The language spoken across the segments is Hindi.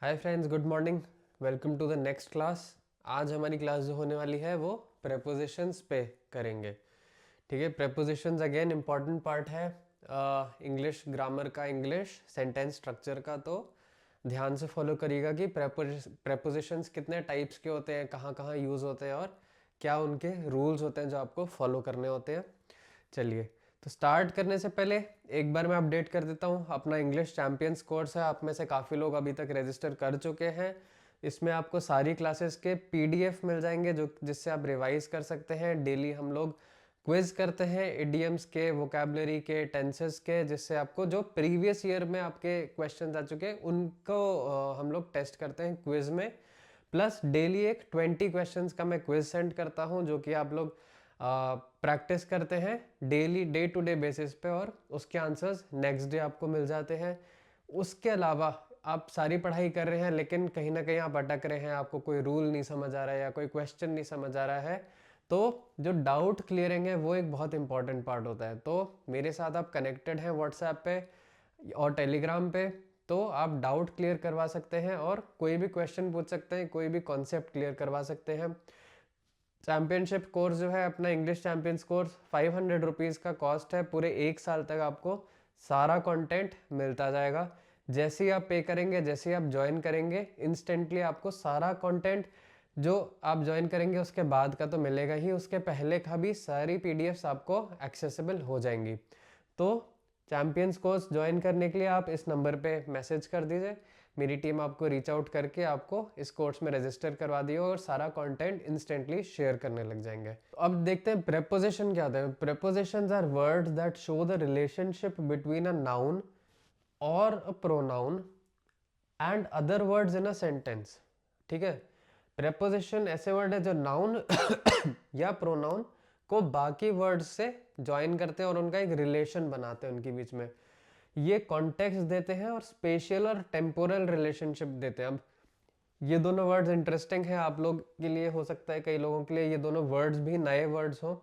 Hi friends, good morning. Welcome to the next class. आज हमारी क्लास जो होने वाली है वो प्रेपोजिशंस पे करेंगे। ठीक है, प्रेपोजिशंस अगेन इम्पॉर्टेंट पार्ट है इंग्लिश ग्रामर का, इंग्लिश सेंटेंस स्ट्रक्चर का। तो ध्यान से फॉलो करिएगा कि प्रेपोजिशंस कितने टाइप्स के होते हैं, कहाँ कहाँ यूज़ होते हैं और क्या उनके रूल्स होते हैं जो आपको फॉलो करने होते हैं। चलिए, तो स्टार्ट करने से पहले एक बार मैं अपडेट कर देता हूँ। अपना इंग्लिश चैंपियंस कोर्स है, आप में से काफ़ी लोग अभी तक रजिस्टर कर चुके हैं। इसमें आपको सारी क्लासेस के पीडीएफ मिल जाएंगे जो जिससे आप रिवाइज कर सकते हैं। डेली हम लोग क्विज करते हैं इडियम्स के, वोकैबलरी के, टेंसेस के, जिससे आपको जो प्रीवियस ईयर में आपके क्वेश्चंस आ चुके हैं उनको हम लोग टेस्ट करते हैं क्विज में। प्लस डेली एक 20 क्वेश्चंस का मैं क्विज सेंड करता हूं जो कि आप लोग प्रैक्टिस करते हैं daily, day to day basis पे, और उसके आंसर्स नेक्स्ट डे आपको मिल जाते हैं। उसके अलावा आप सारी पढ़ाई कर रहे हैं लेकिन कहीं ना कहीं आप अटक रहे हैं, आपको कोई रूल नहीं समझ आ रहा है या कोई क्वेश्चन नहीं समझ आ रहा है, तो जो डाउट क्लियरिंग है वो एक बहुत इंपॉर्टेंट पार्ट होता है। तो मेरे साथ आप कनेक्टेड हैं व्हाट्सएप पे और टेलीग्राम पे, तो आप डाउट क्लियर करवा सकते हैं और कोई भी क्वेश्चन पूछ सकते हैं, कोई भी कॉन्सेप्ट क्लियर करवा सकते हैं। चैंपियनशिप कोर्स जो है अपना इंग्लिश चैंपियंस कोर्स 500 रुपीज़ का कॉस्ट है। पूरे एक साल तक आपको सारा कंटेंट मिलता जाएगा। जैसे ही आप पे करेंगे, जैसे ही आप ज्वाइन करेंगे, इंस्टेंटली आपको सारा कंटेंट जो आप ज्वाइन करेंगे उसके बाद का तो मिलेगा ही, उसके पहले का भी सारी पीडीएफ्स आपको एक्सेसिबल हो जाएंगी। तो चैंपियंस कोर्स ज्वाइन करने के लिए आप इस नंबर पे मैसेज कर दीजिए, मेरी टीम आपको रीच आउट करके आपको इस कोर्स में रजिस्टर करवा दिए और सारा कंटेंट इंस्टेंटली शेयर करने लग जाएंगे। तो अब देखते हैं प्रेपोजिशन क्या होता है। Prepositions are words that show the relationship between a noun और a pronoun and other words in a sentence. ठीक है, प्रेपोजिशन ऐसे वर्ड है जो नाउन या प्रोनाउन को बाकी वर्ड्स से ज्वाइन करते हैं और उनका एक रिलेशन बनाते हैं उनके बीच में। ये कॉन्टेक्स्ट देते हैं और स्पेशियल और टेम्पोरल रिलेशनशिप देते हैं। अब ये दोनों वर्ड्स इंटरेस्टिंग है आप लोग के लिए, हो सकता है कई लोगों के लिए ये दोनों वर्ड्स भी नए वर्ड्स हो।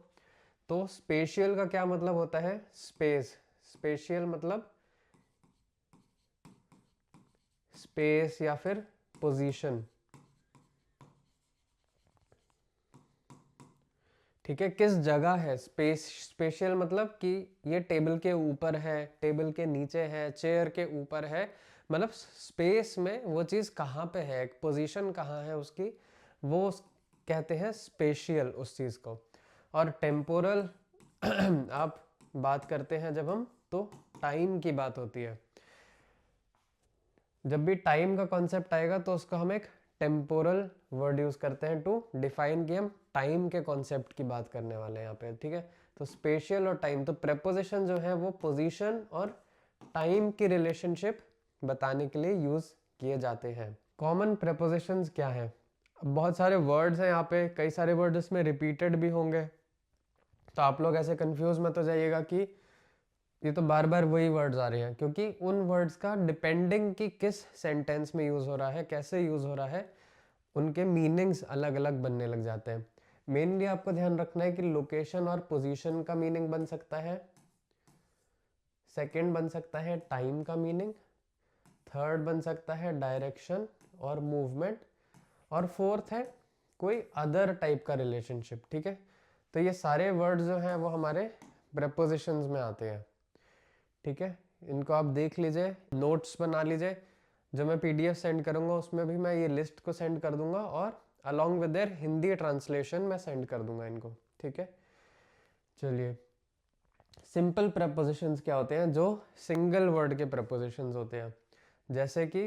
तो स्पेशियल का क्या मतलब होता है? स्पेस। स्पेशियल मतलब स्पेस या फिर पोजीशन। ठीक है, किस जगह है। स्पेस, स्पेशियल मतलब कि ये टेबल के ऊपर है, टेबल के नीचे है, चेयर के ऊपर है, मतलब स्पेस में वो चीज़ कहाँ पे है, एक पोजीशन कहाँ है उसकी, वो कहते हैं स्पेशियल उस चीज़ को। और टेम्पोरल आप बात करते हैं जब हम, तो टाइम की बात होती है। जब भी टाइम का कॉन्सेप्ट आएगा तो उसको हम एक टेम्पोरल वर्ड यूज करते हैं टू डिफाइन कि हम टाइम के कॉन्सेप्ट की बात करने वाले हैं यहाँ पे। ठीक है, तो स्पेशियल और टाइम, तो प्रेपोजिशन जो है वो पोजीशन और टाइम की रिलेशनशिप बताने के लिए यूज किए जाते हैं। कॉमन प्रेपोजिशंस क्या है? बहुत सारे वर्ड्स हैं यहाँ पे, कई सारे वर्ड इसमें रिपीटेड भी होंगे, तो आप लोग ऐसे कंफ्यूज मत हो जाइएगा कि ये तो बार बार वही वर्ड्स आ रहे हैं, क्योंकि उन वर्ड्स का डिपेंडिंग कि किस सेंटेंस में यूज हो रहा है, कैसे यूज हो रहा है, उनके मीनिंग्स अलग अलग बनने लग जाते हैं। मेनली आपको ध्यान रखना है कि लोकेशन और पोजीशन का मीनिंग बन सकता है, सेकंड बन सकता है टाइम का मीनिंग, थर्ड बन सकता है डायरेक्शन और मूवमेंट, और फोर्थ है कोई अदर टाइप का रिलेशनशिप। ठीक है, तो ये सारे वर्ड्स जो हैं वो हमारे प्रेपोजिशंस में आते हैं। ठीक है, इनको आप देख लीजिए, नोट्स बना लीजिए। जो मैं पीडीएफ सेंड करूंगा उसमें भी मैं ये लिस्ट को सेंड कर दूंगा और along with their Hindi translation मैं सेंड कर दूंगा इनको। ठीक है, चलिए, सिंपल प्रपोजिशंस क्या होते हैं? जो सिंगल वर्ड के प्रपोजिशंस होते हैं, जैसे कि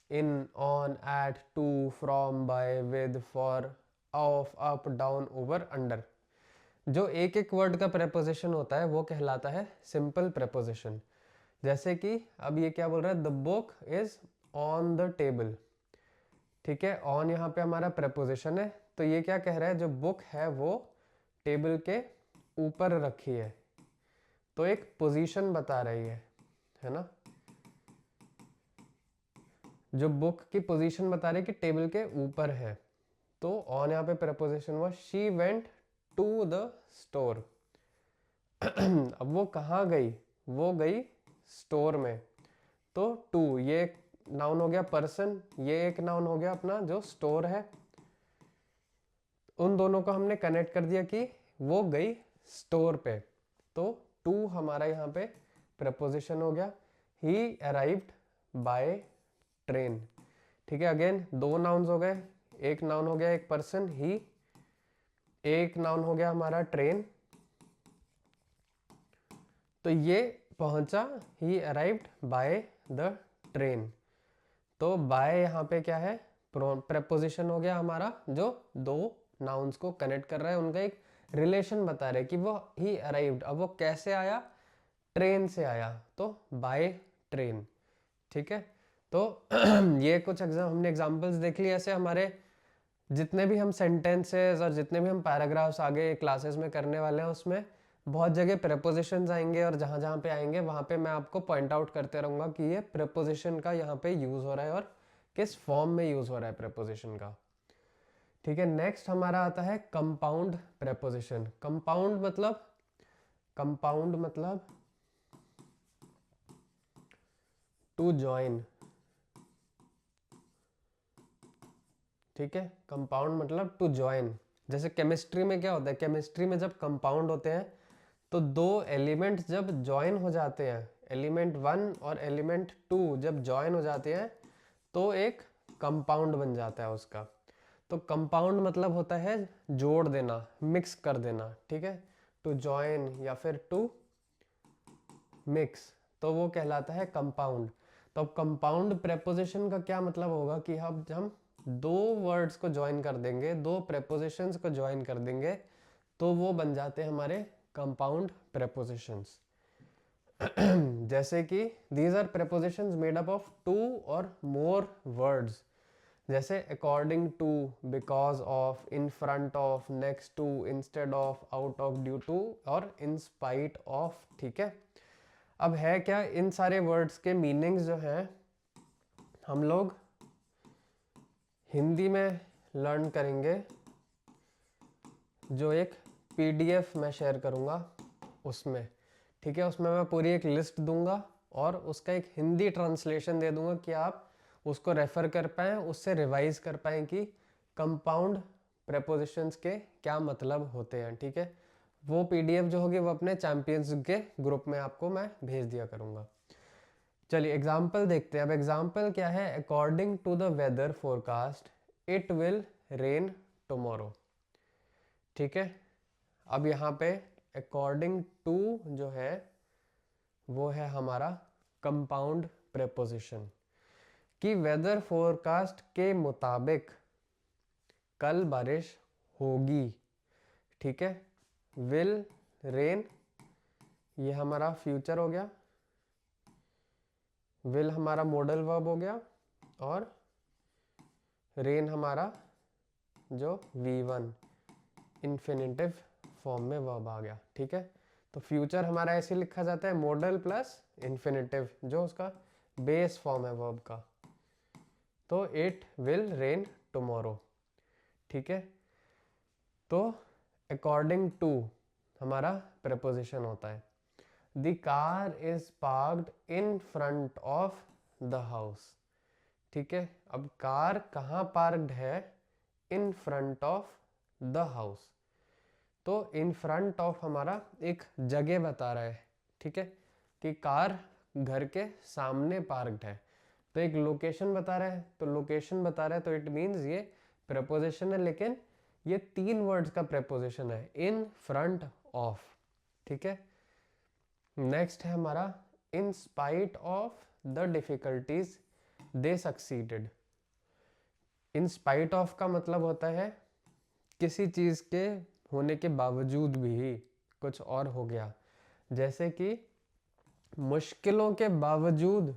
in, on, at, to, from, by, with, for, of, up, down, over, under. जो एक एक वर्ड का प्रपोजिशन होता है वो कहलाता है सिंपल प्रपोजिशन। जैसे कि अब ये क्या बोल रहा है? The book is on the table. ठीक है, ऑन यहाँ पे हमारा प्रपोजिशन है, तो ये क्या कह रहा है? जो बुक है वो टेबल के ऊपर रखी है, तो एक पोजीशन बता रही है ना। जो बुक की पोजीशन बता रही है कि टेबल के ऊपर है, तो ऑन यहाँ पे प्रपोजिशन हुआ। She went to the store. अब वो कहाँ गई? वो गई स्टोर में, तो टू, ये नाउन हो गया पर्सन, ये एक नाउन हो गया अपना जो स्टोर है। उन दोनों को हमने कनेक्ट कर दिया कि वो गई स्टोर पे, तो टू हमारा यहाँ पे प्रपोजिशन हो गया। ही अराइव्ड बाय ट्रेन। ठीक है, अगेन दो नाउन्स हो गए, एक नाउन हो गया एक पर्सन ही, एक नाउन हो गया हमारा ट्रेन। तो ये पहुंचा, ही अराइव्ड बाय द ट्रेन। तो बाय यहाँ पे क्या है, प्रेपोजिशन हो गया हमारा जो दो नाउन्स को कनेक्ट कर रहा है, उनका एक रिलेशन बता रहे कि वो ही अराइव्ड। अब वो कैसे आया, ट्रेन से आया, तो बाय ट्रेन। ठीक है, तो ये कुछ हमने एग्जांपल्स देख लिए। ऐसे हमारे जितने भी हम सेंटेंसेस और जितने भी हम पैराग्राफ्स आगे क्लासेस में करने वाले हैं, उसमें बहुत जगह प्रेपोजिशंस आएंगे, और जहाँ जहाँ पे आएंगे वहाँ पे मैं आपको पॉइंट आउट करते रहूँगा कि ये प्रेपोजिशन का यहाँ पे यूज़ हो रहा है और किस फॉर्म में यूज़ हो रहा है प्रेपोजिशन का। ठीक है, नेक्स्ट हमारा आता है कंपाउंड प्रेपोजिशन। कंपाउंड मतलब टू जॉइन। ठीक है, कंपाउंड मतलब टू जॉइन। जैसे केमिस्ट्री में क्या होता है, केमिस्ट्री में जब कंपाउंड होते हैं तो दो एलिमेंट जब जॉइन हो जाते हैं, एलिमेंट 1 और एलिमेंट 2 जब जॉइन हो जाते हैं तो एक कंपाउंड बन जाता है उसका। तो कंपाउंड मतलब होता है जोड़ देना, मिक्स कर देना। ठीक है, टू जॉइन या फिर टू मिक्स, तो वो कहलाता है कंपाउंड। तो अब कंपाउंड प्रेपोजिशन का क्या मतलब होगा कि अब हम दो वर्ड्स को ज्वाइन कर देंगे, दो प्रेपोजिशंस को ज्वाइन कर देंगे, तो वो बन जाते हैं हमारे कंपाउंड प्रेपोजिशंस। जैसे कि these are prepositions made up of two और मोर वर्ड्स, जैसे according to, because of, in front of, next to, instead of, out of, due to और इन स्पाइट ऑफ। ठीक है, अब है क्या, इन सारे वर्ड्स के मीनिंग्स जो हैं हम लोग हिंदी में लर्न करेंगे, जो एक पीडीएफ मैं शेयर करूंगा उसमें। ठीक है, उसमें मैं पूरी एक लिस्ट दूंगा और उसका एक हिंदी ट्रांसलेशन दे दूंगा कि आप उसको रेफर कर पाएँ, उससे रिवाइज कर पाएँ कि कंपाउंड प्रेपोजिशंस के क्या मतलब होते हैं। ठीक है, वो पीडीएफ जो होगी वो अपने चैंपियंस के ग्रुप में आपको मैं भेज दिया करूंगा। चलिए एग्जाम्पल देखते हैं। अब एग्जाम्पल क्या है, according to the weather forecast it will rain tomorrow. ठीक है, अब यहाँ पे अकॉर्डिंग टू जो है वो है हमारा कंपाउंड प्रेपोजिशन, कि वेदर फोरकास्ट के मुताबिक कल बारिश होगी। ठीक है, विल रेन ये हमारा फ्यूचर हो गया, विल हमारा मॉडल वर्ब हो गया, और रेन हमारा जो V1 इन्फिनिटिव फॉर्म में वर्ब आ गया। ठीक है, तो फ्यूचर हमारा ऐसे लिखा जाता है मॉडल प्लस इन्फिनिटिव, जो उसका बेस फॉर्म है वर्ब का। तो इट विल रेन टुमारो। ठीक है, तो अकॉर्डिंग टू हमारा प्रेपोजिशन होता है। The car is parked in front of the house. ठीक है, अब कार कहाँ पार्क्ड है, इन फ्रंट ऑफ द हाउस। तो इन फ्रंट ऑफ हमारा एक जगह बता रहा है। ठीक है, कि कार घर के सामने पार्क्ड है, तो एक लोकेशन बता रहा है। तो लोकेशन बता रहा है तो इट मीन्स ये प्रेपोजिशन है, लेकिन ये तीन वर्ड्स का प्रेपोजिशन है, इन फ्रंट ऑफ। ठीक है, नेक्स्ट है हमारा in spite of the difficulties they succeeded. In spite of का मतलब होता है किसी चीज के होने के बावजूद भी कुछ और हो गया, जैसे कि मुश्किलों के बावजूद,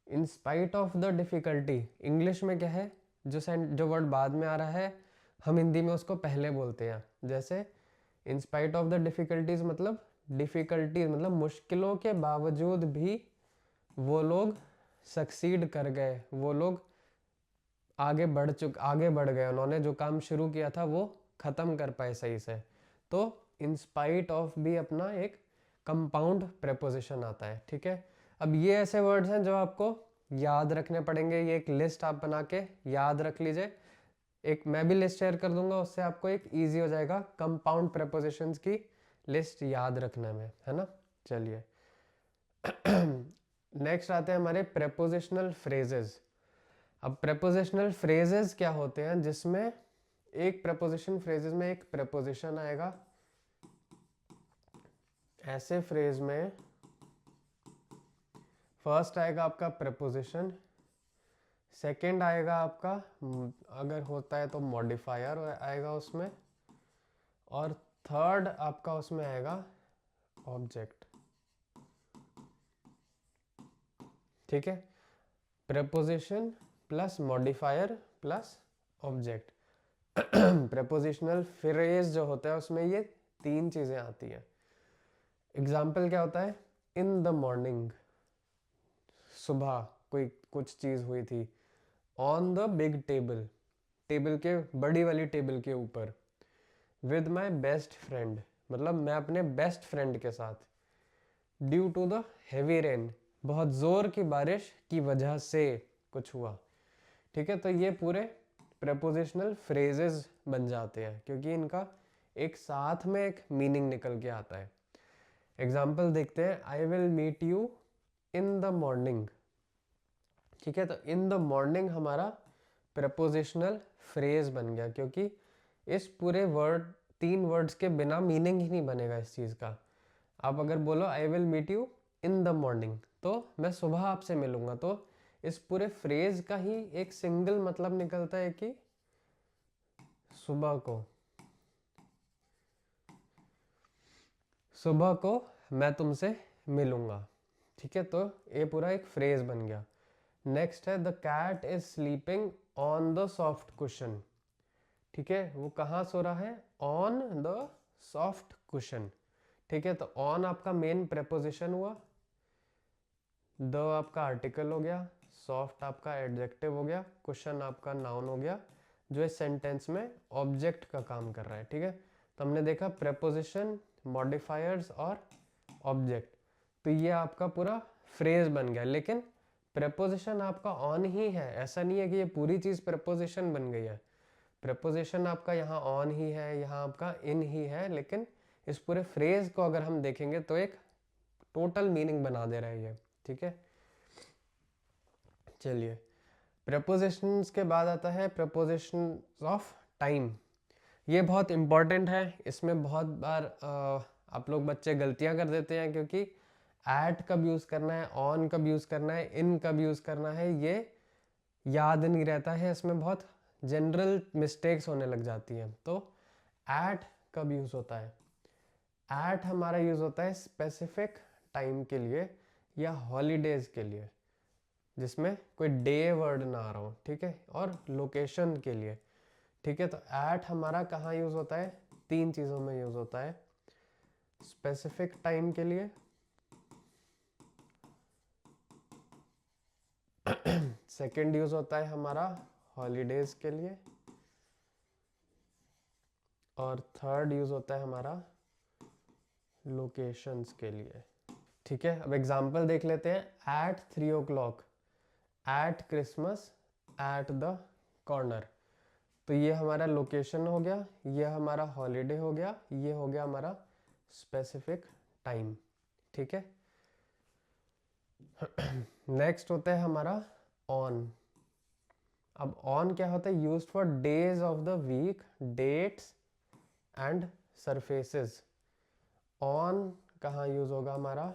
in spite of the difficulty. English में क्या है, जो वर्ड बाद में आ रहा है हम हिंदी में उसको पहले बोलते हैं। जैसे in spite of the difficulties मतलब डिफिकल्टीज मतलब मुश्किलों के बावजूद भी वो लोग सक्सीड कर गए, वो लोग आगे बढ़ गए, उन्होंने जो काम शुरू किया था वो खत्म कर पाए सही से। तो इन स्पाइट ऑफ भी अपना एक कंपाउंड प्रेपोजिशन आता है। ठीक है, अब ये ऐसे वर्ड्स हैं जो आपको याद रखने पड़ेंगे, ये एक लिस्ट आप बना के याद रख लीजिए। एक मैं भी लिस्ट शेयर कर दूंगा, उससे आपको एक इजी हो जाएगा कंपाउंड प्रेपोजिशंस की लिस्ट याद रखने में, है ना। चलिए नेक्स्ट आते हैं हमारे प्रेपोजिशनल फ्रेजेस। अब प्रेपोजिशनल फ्रेजेस क्या होते हैं, जिसमें एक प्रेपोजिशन फ्रेजेस में एक प्रेपोजिशन आएगा, ऐसे फ्रेज में फर्स्ट आएगा आपका प्रेपोजिशन, सेकंड आएगा आपका अगर होता है तो मॉडिफायर आएगा उसमें, और थर्ड आपका उसमें आएगा ऑब्जेक्ट। ठीक है, preposition plus modifier plus object. Prepositional phrase जो होता है उसमें ये तीन चीजें आती हैं। एग्जाम्पल क्या होता है, इन द मॉर्निंग, सुबह कोई कुछ चीज हुई थी। On the big table, table के बड़ी वाली टेबल के ऊपर। विद माई बेस्ट फ्रेंड, मतलब मैं अपने बेस्ट फ्रेंड के साथ। Due to the heavy rain, बहुत जोर की बारिश की वजह से कुछ हुआ। ठीक है, तो ये पूरे प्रेपोजिशनल फ्रेजेस बन जाते हैं, क्योंकि इनका एक साथ में एक मीनिंग निकल के आता है। एग्जाम्पल देखते हैं, I will meet you in the morning. ठीक है, तो इन द मॉर्निंग हमारा प्रेपोजिशनल फ्रेज बन गया, क्योंकि इस पूरे वर्ड, तीन वर्ड्स के बिना मीनिंग ही नहीं बनेगा इस चीज का। आप अगर बोलो I will meet you in the morning, तो मैं सुबह आपसे मिलूंगा, तो इस पूरे फ्रेज का ही एक सिंगल मतलब निकलता है कि सुबह को, सुबह को मैं तुमसे मिलूंगा। ठीक है, तो ये पूरा एक फ्रेज बन गया। नेक्स्ट है, the cat is sleeping on the soft cushion. ठीक है, वो कहाँ सो रहा है, ऑन द सॉफ्ट कुशन। ठीक है, तो ऑन आपका मेन प्रेपोजिशन हुआ, द आपका आर्टिकल हो गया, सॉफ्ट आपका एडजेक्टिव हो गया, कुशन आपका नाउन हो गया, जो इस सेंटेंस में ऑब्जेक्ट का काम कर रहा है। ठीक है, तो हमने देखा प्रेपोजिशन, मॉडिफायर्स और ऑब्जेक्ट, तो ये आपका पूरा फ्रेज बन गया। लेकिन प्रेपोजिशन आपका ऑन ही है, ऐसा नहीं है कि ये पूरी चीज प्रेपोजिशन बन गई है। प्रेपोजिशन आपका यहाँ ऑन ही है, यहाँ आपका इन ही है, लेकिन इस पूरे फ्रेज को अगर हम देखेंगे तो एक टोटल मीनिंग बना दे रहा है ये। ठीक है, चलिए प्रेपोजिशंस के बाद आता है प्रेपोजिशन ऑफ टाइम। ये बहुत इंपॉर्टेंट है, इसमें बहुत बार आप लोग बच्चे गलतियां कर देते हैं, क्योंकि एट कब यूज करना है, ऑन कब यूज करना है, इन कब यूज करना है, ये याद नहीं रहता है, इसमें बहुत जनरल मिस्टेक्स होने लग जाती हैं। तो एट कब यूज होता है, एट हमारा यूज होता है स्पेसिफिक टाइम के लिए या हॉलीडेज के लिए, जिसमें कोई डे वर्ड ना आ रहा हो। ठीक है, और लोकेशन के लिए। ठीक है, तो एट हमारा कहाँ यूज होता है, तीन चीजों में यूज होता है, स्पेसिफिक टाइम के लिए, सेकंड यूज होता है हमारा हॉलीडेज के लिए, और थर्ड यूज होता है हमारा लोकेशंस के लिए। ठीक है, अब एग्जांपल देख लेते हैं। At 3 o'clock, at Christmas, at the corner. तो ये हमारा लोकेशन हो गया, ये हमारा हॉलीडे हो गया, ये हो गया हमारा स्पेसिफिक टाइम। ठीक है, नेक्स्ट होता है हमारा ऑन। अब ऑन क्या होता है, used for days of the week, dates and surfaces. On कहाँ यूज होगा हमारा,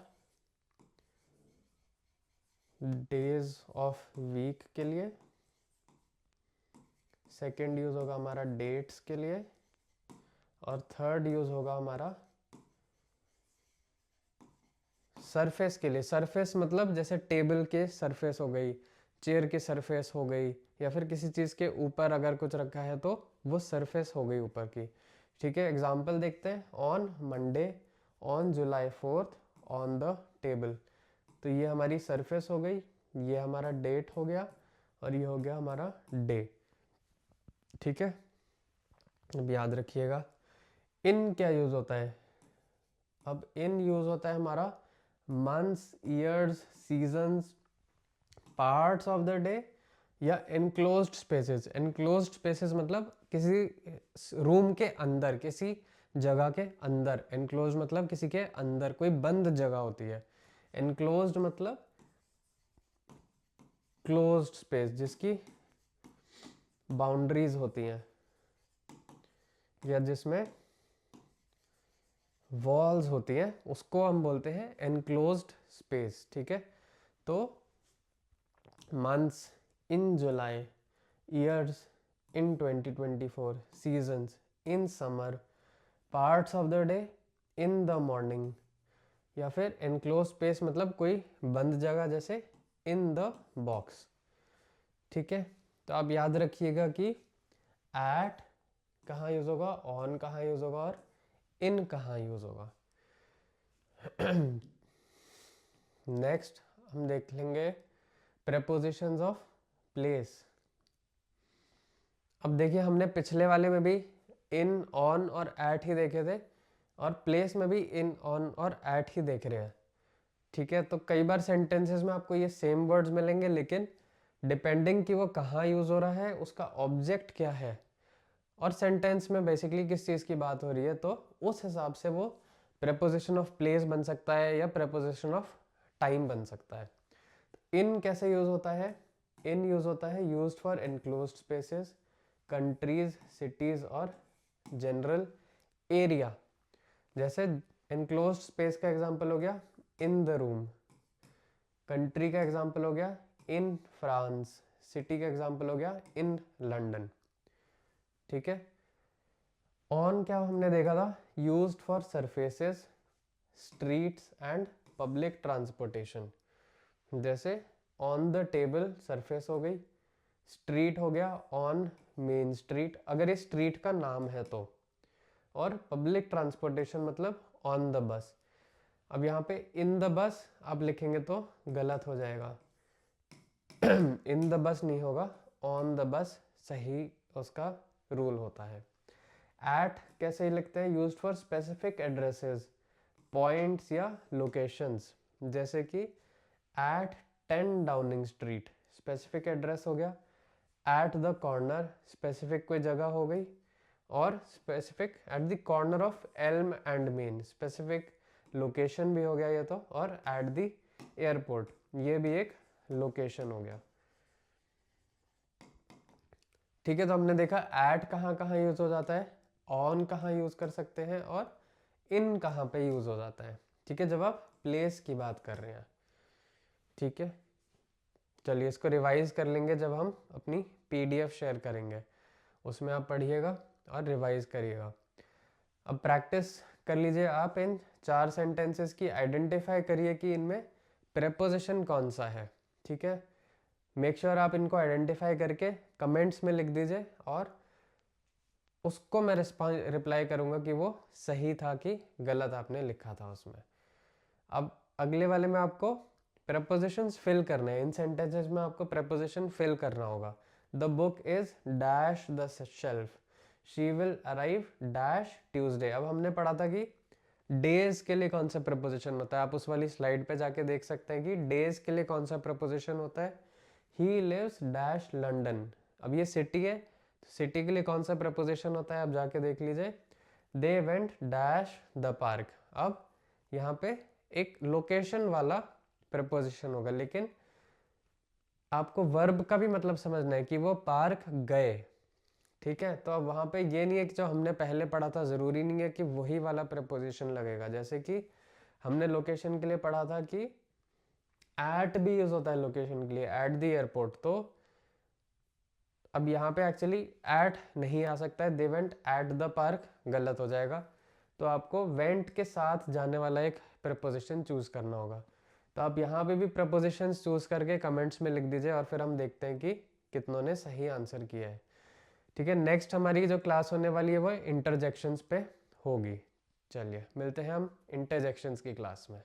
डेज ऑफ वीक के लिए, सेकेंड यूज होगा हमारा डेट्स के लिए, और थर्ड यूज होगा हमारा सरफेस के लिए। सरफेस मतलब जैसे टेबल के सरफेस हो गई, चेयर की सरफेस हो गई, या फिर किसी चीज के ऊपर अगर कुछ रखा है तो वो सरफेस हो गई ऊपर की। ठीक है, एग्जाम्पल देखते हैं। On Monday, on July 4th, on the table. तो ये हमारी सरफेस हो गई, ये हमारा डेट हो गया, और ये हो गया हमारा डे। ठीक है, अब याद रखिएगा इन क्या यूज होता है। अब इन यूज होता है हमारा months, years, seasons, parts of the day या एनक्लोज्ड स्पेसेस। एनक्लोज्ड स्पेसेस मतलब किसी रूम के अंदर, किसी जगह के अंदर। एनक्लोज मतलब किसी के अंदर, कोई बंद जगह होती है। एनक्लोज्ड मतलब क्लोज्ड स्पेस जिसकी बाउंड्रीज होती हैं या जिसमें वॉल्स होती हैं, उसको हम बोलते हैं एनक्लोज्ड स्पेस। ठीक है, तो months in July, years in 2024, seasons in summer, parts of the day in the morning, या फिर एनक्लोज स्पेस मतलब कोई बंद जगह जैसे इन द बॉक्स। ठीक है, तो आप याद रखिएगा कि एट कहाँ यूज होगा, ऑन कहाँ यूज होगा और इन कहाँ यूज होगा। नेक्स्ट हम देख लेंगे प्रेपोजिशंस ऑफ प्लेस। अब देखिए हमने पिछले वाले में भी इन, ऑन और एट ही देखे थे, और प्लेस में भी इन, ऑन और एट ही देख रहे हैं। ठीक है, तो कई बार सेंटेंसेस में आपको ये सेम वर्ड्स मिलेंगे, लेकिन डिपेंडिंग कि वो कहाँ यूज हो रहा है, उसका ऑब्जेक्ट क्या है, और सेंटेंस में बेसिकली किस चीज़ की बात हो रही है, तो उस हिसाब से वो प्रेपोजिशन ऑफ प्लेस बन सकता है या प्रेपोजिशन ऑफ टाइम बन सकता है। इन कैसे यूज होता है? इन यूज होता है used for enclosed spaces, countries, cities और जनरल एरिया। जैसे एनक्लोज्ड स्पेस का एग्जांपल हो गया इन द रूम, कंट्री का एग्जांपल हो गया इन फ्रांस, सिटी का एग्जांपल हो गया इन लंदन। ठीक है, ऑन क्या हमने देखा था? Used for surfaces, streets and public transportation. जैसे ऑन द टेबल सरफेस हो गई, स्ट्रीट हो गया ऑन मेन स्ट्रीट अगर ये स्ट्रीट का नाम है तो, और पब्लिक ट्रांसपोर्टेशन मतलब ऑन द बस। अब यहाँ पे इन द बस आप लिखेंगे तो गलत हो जाएगा। इन द बस नहीं होगा, ऑन द बस सही उसका रूल होता है। एट कैसे लिखते हैं? Used for specific addresses, points या लोकेशंस। जैसे कि at 10 Downing Street specific address हो गया, एट द कॉर्नर स्पेसिफिक कोई जगह हो गई, और specific eight the corner of Elm and main specific location भी हो गया ये तो, और एट द एयरपोर्ट ये भी एक लोकेशन हो गया। ठीक है, तो हमने देखा एट कहाँ कहाँ यूज हो जाता है, ऑन कहाँ यूज कर सकते हैं, और इन कहाँ पे यूज हो जाता है। ठीक है, जब आप प्लेस की बात कर रहे हैं। ठीक है, चलिए इसको रिवाइज कर लेंगे जब हम अपनी पीडीएफ शेयर करेंगे, उसमें आप पढ़िएगा और रिवाइज करिएगा। अब प्रैक्टिस कर लीजिए आप इन 4 सेंटेंसेस की, आइडेंटिफाई करिए कि इनमें प्रेपोजिशन कौन सा है। ठीक है, मेक श्योर आप इनको आइडेंटिफाई करके कमेंट्स में लिख दीजिए, और उसको मैं रिप्लाई करूँगा कि वो सही था कि गलत आपने लिखा था उसमें। अब अगले वाले में आपको prepositions फिल करने हैं। इन सेंटेंसेस में आपको preposition फिल करना होगा। The book is dash the shelf, she will arrive dash Tuesday. अब हमने पढ़ा था कि डेज के लिए कौन सा preposition होता है, आप उस वाली स्लाइड पे जाके देख सकते हैं कि डेज के लिए कौन सा preposition होता है। He lives dash London. अब ये सिटी है, सिटी के लिए कौन सा preposition होता है आप जाके देख लीजिए। They went dash the park. अब यहाँ पे एक लोकेशन वाला प्रपोजिशन होगा, लेकिन आपको वर्ब का भी मतलब समझना है कि वो पार्क गए। ठीक है, तो अब वहां पे ये नहीं है कि जो हमने पहले पढ़ा था जरूरी नहीं है कि वही वाला प्रपोजिशन लगेगा। जैसे कि हमने लोकेशन के लिए पढ़ा था कि एट भी यूज होता है लोकेशन के लिए, एट द एयरपोर्ट। तो अब यहाँ पे एक्चुअली एट नहीं आ सकता है, they went at the park गलत हो जाएगा। तो आपको वेंट के साथ जाने वाला एक प्रपोजिशन चूज करना होगा। तो आप यहाँ पे भी प्रपोजिशंस चूज करके कमेंट्स में लिख दीजिए, और फिर हम देखते हैं कि कितनों ने सही आंसर किया है। ठीक है, नेक्स्ट हमारी जो क्लास होने वाली है वो इंटरजेक्शंस पे होगी। चलिए मिलते हैं हम इंटरजेक्शंस की क्लास में।